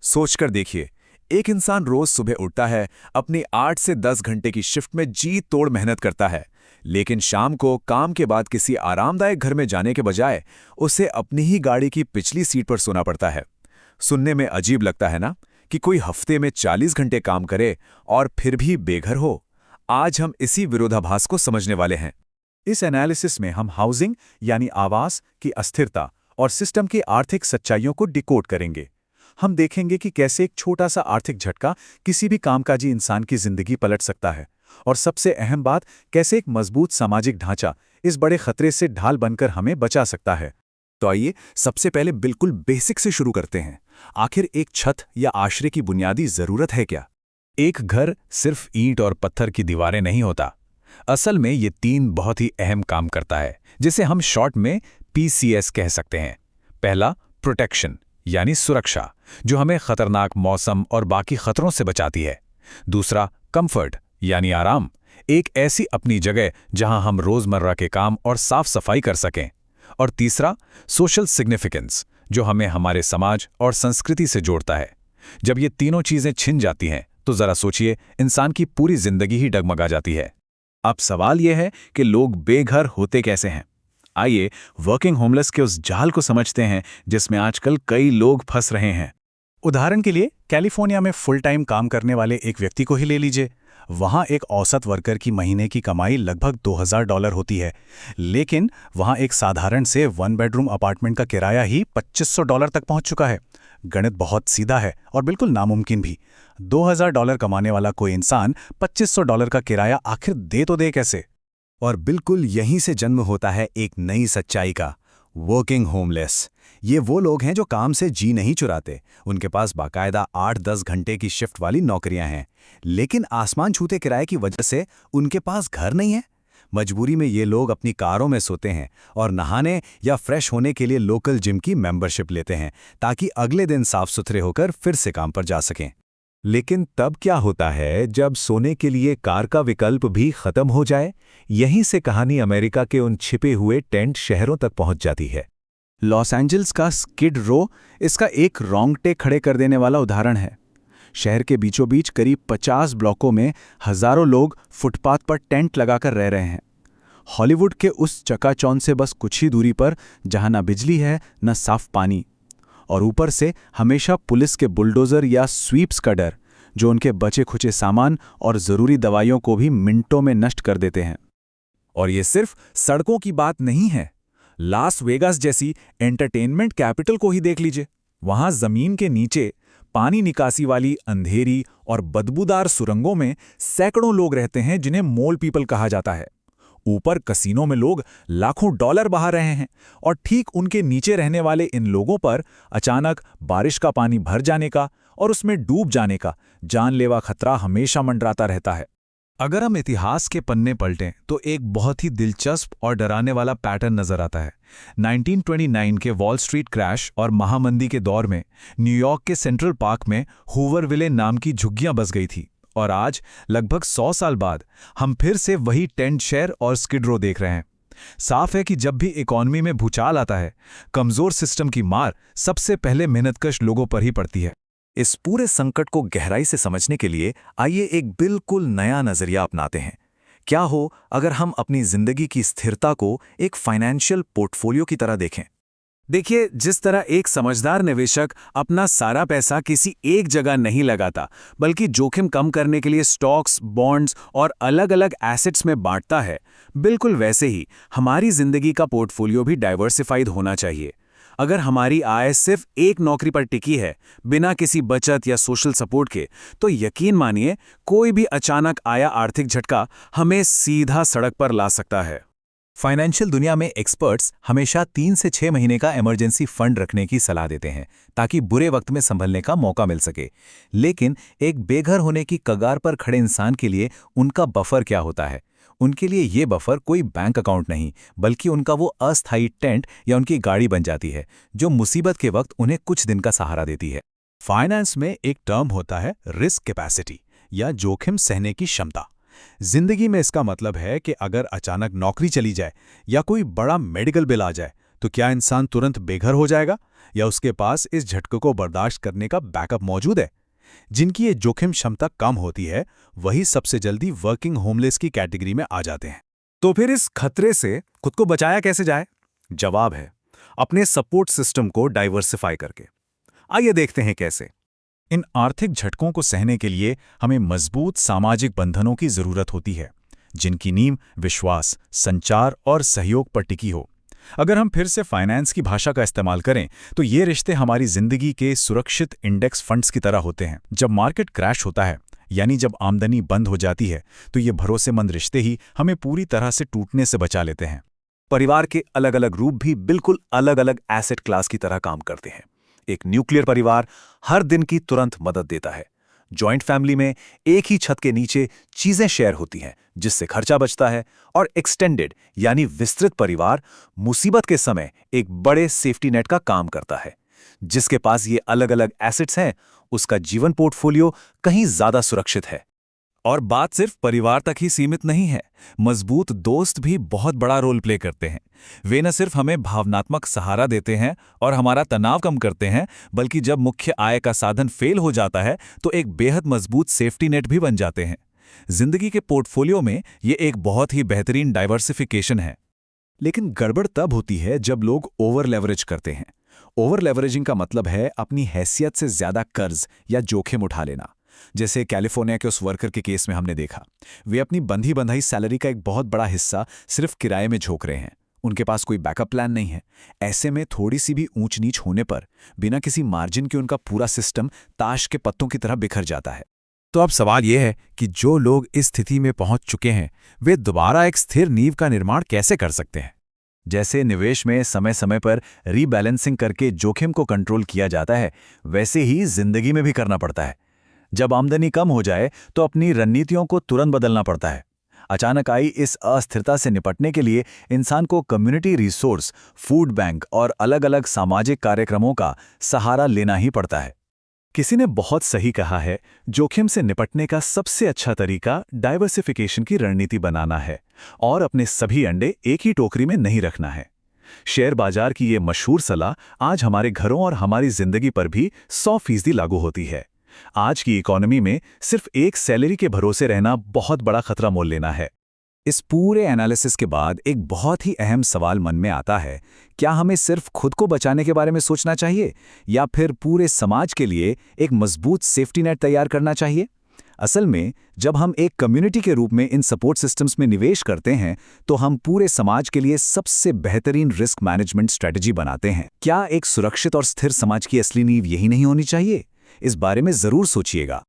सोचकर देखिए, एक इंसान रोज सुबह उठता है, अपनी 8 से 10 घंटे की शिफ्ट में जी तोड़ मेहनत करता है, लेकिन शाम को काम के बाद किसी आरामदायक घर में जाने के बजाय उसे अपनी ही गाड़ी की पिछली सीट पर सोना पड़ता है। सुनने में अजीब लगता है ना, कि कोई हफ्ते में 40 घंटे काम करे और फिर भी बेघर हो। आज हम इसी विरोधाभास को समझने वाले हैं। इस एनालिसिस में हम हाउसिंग यानी आवास की अस्थिरता और सिस्टम की आर्थिक सच्चाइयों को डिकोड करेंगे। हम देखेंगे कि कैसे एक छोटा सा आर्थिक झटका किसी भी कामकाजी इंसान की जिंदगी पलट सकता है, और सबसे अहम बात, कैसे एक मजबूत सामाजिक ढांचा इस बड़े खतरे से ढाल बनकर हमें बचा सकता है। तो आइए सबसे पहले बिल्कुल बेसिक से शुरू करते हैं। आखिर एक छत या आश्रय की बुनियादी जरूरत है क्या? एक घर सिर्फ ईंट और पत्थर की दीवारें नहीं होता। असल में ये 3 बहुत ही अहम काम करता है, जिसे हम शॉर्ट में PCS कह सकते हैं। पहला, प्रोटेक्शन यानी सुरक्षा, जो हमें खतरनाक मौसम और बाकी खतरों से बचाती है। दूसरा, कंफर्ट यानी आराम, एक ऐसी अपनी जगह जहां हम रोजमर्रा के काम और साफ सफाई कर सकें। और तीसरा, सोशल सिग्निफिकेंस, जो हमें हमारे समाज और संस्कृति से जोड़ता है। जब ये तीनों चीजें छिन जाती हैं, तो जरा सोचिए, इंसान की पूरी जिंदगी ही डगमगा जाती है। अब सवाल यह है कि लोग बेघर होते कैसे हैं। आइए वर्किंग होमलेस के उस जाल को समझते हैं जिसमें आजकल कई लोग फंस रहे हैं। उदाहरण के लिए कैलिफोर्निया में फुल टाइम काम करने वाले एक व्यक्ति को ही ले लीजिए। वहां एक औसत वर्कर की महीने की कमाई लगभग $2000 होती है, लेकिन वहां एक साधारण से 1 बेडरूम अपार्टमेंट का किराया ही $2500 तक पहुंच चुका है। गणित बहुत सीधा है और बिल्कुल नामुमकिन भी। $2000 कमाने वाला कोई इंसान $2500 का किराया आखिर दे तो दे कैसे? और बिल्कुल यहीं से जन्म होता है एक नई सच्चाई का, वर्किंग होमलेस। ये वो लोग हैं जो काम से जी नहीं चुराते, उनके पास बाकायदा 8-10 घंटे की शिफ्ट वाली नौकरियां हैं, लेकिन आसमान छूते किराए की वजह से उनके पास घर नहीं है। मजबूरी में ये लोग अपनी कारों में सोते हैं और नहाने या फ्रेश होने के लिए लोकल जिम की मेंबरशिप लेते हैं, ताकि अगले दिन साफ सुथरे होकर फिर से काम पर जा सकें। लेकिन तब क्या होता है जब सोने के लिए कार का विकल्प भी खत्म हो जाए? यहीं से कहानी अमेरिका के उन छिपे हुए टेंट शहरों तक पहुंच जाती है। लॉस एंजल्स का स्किड रो इसका एक रोंगटे खड़े कर देने वाला उदाहरण है। शहर के बीचों बीच करीब 50 ब्लॉकों में हजारों लोग फुटपाथ पर टेंट लगाकर रह रहे हैं। हॉलीवुड के उस चकाचौंध से बस कुछ ही दूरी पर, जहां ना बिजली है न साफ पानी, और ऊपर से हमेशा पुलिस के बुलडोजर या स्वीप्स का डर, जो उनके बचे खुचे सामान और जरूरी दवाइयों को भी मिनटों में नष्ट कर देते हैं। और ये सिर्फ सड़कों की बात नहीं है। लास वेगास जैसी एंटरटेनमेंट कैपिटल को ही देख लीजिए। वहां जमीन के नीचे पानी निकासी वाली अंधेरी और बदबूदार सुरंगों में सैकड़ों लोग रहते हैं, जिन्हें मोल पीपल कहा जाता है। ऊपर कसीनों में लोग लाखों डॉलर बहा रहे हैं, और ठीक उनके नीचे रहने वाले इन लोगों पर अचानक बारिश का पानी भर जाने का और उसमें डूब जाने का जानलेवा खतरा हमेशा मंडराता रहता है। अगर हम इतिहास के पन्ने पलटें तो एक बहुत ही दिलचस्प और डराने वाला पैटर्न नजर आता है। 1929 के वॉल स्ट्रीट क्रैश और महामंदी के दौर में न्यूयॉर्क के सेंट्रल पार्क में हूवरविले नाम की झुग्गियां बस गई थी, और आज लगभग 100 साल बाद हम फिर से वही टेंट शहर और स्किड रो देख रहे हैं। साफ है कि जब भी इकॉनमी में भूचाल आता है, कमजोर सिस्टम की मार सबसे पहले मेहनतकश लोगों पर ही पड़ती है। इस पूरे संकट को गहराई से समझने के लिए आइए एक बिल्कुल नया नजरिया अपनाते हैं। क्या हो अगर हम अपनी जिंदगी की स्थिरता को एक फाइनेंशियल पोर्टफोलियो की तरह देखें? देखिए, जिस तरह एक समझदार निवेशक अपना सारा पैसा किसी एक जगह नहीं लगाता, बल्कि जोखिम कम करने के लिए स्टॉक्स, बॉन्ड्स और अलग-अलग एसेट्स में बांटता है, बिल्कुल वैसे ही हमारी जिंदगी का पोर्टफोलियो भी डाइवर्सिफाइड होना चाहिए। अगर हमारी आय सिर्फ एक नौकरी पर टिकी है, बिना किसी बचत या सोशल सपोर्ट के, तो यकीन मानिए कोई भी अचानक आया आर्थिक झटका हमें सीधा सड़क पर ला सकता है। फाइनेंशियल दुनिया में एक्सपर्ट्स हमेशा 3 से 6 महीने का इमरजेंसी फंड रखने की सलाह देते हैं, ताकि बुरे वक्त में संभलने का मौका मिल सके। लेकिन एक बेघर होने की कगार पर खड़े इंसान के लिए उनका बफर क्या होता है? उनके लिए ये बफर कोई बैंक अकाउंट नहीं, बल्कि उनका वो अस्थायी टेंट या उनकी गाड़ी बन जाती है, जो मुसीबत के वक्त उन्हें कुछ दिन का सहारा देती है। फाइनेंस में एक टर्म होता है रिस्क कैपेसिटी, या जोखिम सहने की क्षमता। जिंदगी में इसका मतलब है कि अगर अचानक नौकरी चली जाए या कोई बड़ा मेडिकल बिल आ जाए, तो क्या इंसान तुरंत बेघर हो जाएगा या उसके पास इस झटके को बर्दाश्त करने का बैकअप मौजूद है? जिनकी ये जोखिम क्षमता कम होती है वही सबसे जल्दी वर्किंग होमलेस की कैटेगरी में आ जाते हैं। तो फिर इस खतरे से खुद को बचाया कैसे जाए? जवाब है अपने सपोर्ट सिस्टम को डाइवर्सिफाई करके। आइए देखते हैं कैसे। इन आर्थिक झटकों को सहने के लिए हमें मजबूत सामाजिक बंधनों की जरूरत होती है, जिनकी नींव विश्वास, संचार और सहयोग पर टिकी हो। अगर हम फिर से फाइनेंस की भाषा का इस्तेमाल करें तो ये रिश्ते हमारी जिंदगी के सुरक्षित इंडेक्स फंड्स की तरह होते हैं। जब मार्केट क्रैश होता है, यानी जब आमदनी बंद हो जाती है, तो ये भरोसेमंद रिश्ते ही हमें पूरी तरह से टूटने से बचा लेते हैं। परिवार के अलग अलग रूप भी बिल्कुल अलग अलग एसेट क्लास की तरह काम करते हैं। एक न्यूक्लियर परिवार हर दिन की तुरंत मदद देता है। जॉइंट फैमिली में एक ही छत के नीचे चीजें शेयर होती हैं, जिससे खर्चा बचता है। और एक्सटेंडेड यानी विस्तृत परिवार मुसीबत के समय एक बड़े सेफ्टी नेट का काम करता है। जिसके पास ये अलग अलग एसेट्स हैं, उसका जीवन पोर्टफोलियो कहीं ज्यादा सुरक्षित है। और बात सिर्फ परिवार तक ही सीमित नहीं है। मजबूत दोस्त भी बहुत बड़ा रोल प्ले करते हैं। वे न सिर्फ हमें भावनात्मक सहारा देते हैं और हमारा तनाव कम करते हैं, बल्कि जब मुख्य आय का साधन फेल हो जाता है तो एक बेहद मजबूत सेफ्टी नेट भी बन जाते हैं। जिंदगी के पोर्टफोलियो में ये एक बहुत ही बेहतरीन डाइवर्सिफिकेशन है। लेकिन गड़बड़ तब होती है जब लोग ओवर लेवरेज करते हैं। ओवर लेवरेजिंग का मतलब है अपनी हैसियत से ज्यादा कर्ज या जोखिम उठा लेना। जैसे कैलिफोर्निया के उस वर्कर के केस में हमने देखा, वे अपनी बंधी बंधाई सैलरी का एक बहुत बड़ा हिस्सा सिर्फ किराए में झोंक रहे हैं। उनके पास कोई बैकअप प्लान नहीं है। ऐसे में थोड़ी सी भी ऊंच नीच होने पर बिना किसी मार्जिन के उनका पूरा सिस्टम ताश के पत्तों की तरह बिखर जाता है। तो अब सवाल यह है कि जो लोग इस स्थिति में पहुंच चुके हैं, वे दोबारा एक स्थिर नींव का निर्माण कैसे कर सकते हैं? जैसे निवेश में समय समय पर रीबैलेंसिंग करके जोखिम को कंट्रोल किया जाता है, वैसे ही जिंदगी में भी करना पड़ता है। जब आमदनी कम हो जाए तो अपनी रणनीतियों को तुरंत बदलना पड़ता है। अचानक आई इस अस्थिरता से निपटने के लिए इंसान को कम्युनिटी रिसोर्स, फूड बैंक और अलग अलग सामाजिक कार्यक्रमों का सहारा लेना ही पड़ता है। किसी ने बहुत सही कहा है, जोखिम से निपटने का सबसे अच्छा तरीका डाइवर्सिफिकेशन की रणनीति बनाना है और अपने सभी अंडे एक ही टोकरी में नहीं रखना है। शेयर बाजार की ये मशहूर सलाह आज हमारे घरों और हमारी जिंदगी पर भी 100% लागू होती है। आज की इकोनॉमी में सिर्फ एक सैलरी के भरोसे रहना बहुत बड़ा खतरा मोल लेना है। इस पूरे एनालिसिस के बाद एक बहुत ही अहम सवाल मन में आता है, क्या हमें सिर्फ खुद को बचाने के बारे में सोचना चाहिए या फिर पूरे समाज के लिए एक मजबूत सेफ्टी नेट तैयार करना चाहिए? असल में जब हम एक कम्युनिटी के रूप में इन सपोर्ट सिस्टम्स में निवेश करते हैं तो हम पूरे समाज के लिए सबसे बेहतरीन रिस्क मैनेजमेंट स्ट्रेटजी बनाते हैं। क्या एक सुरक्षित और स्थिर समाज की असली नींव यही नहीं होनी चाहिए? इस बारे में जरूर सोचिएगा।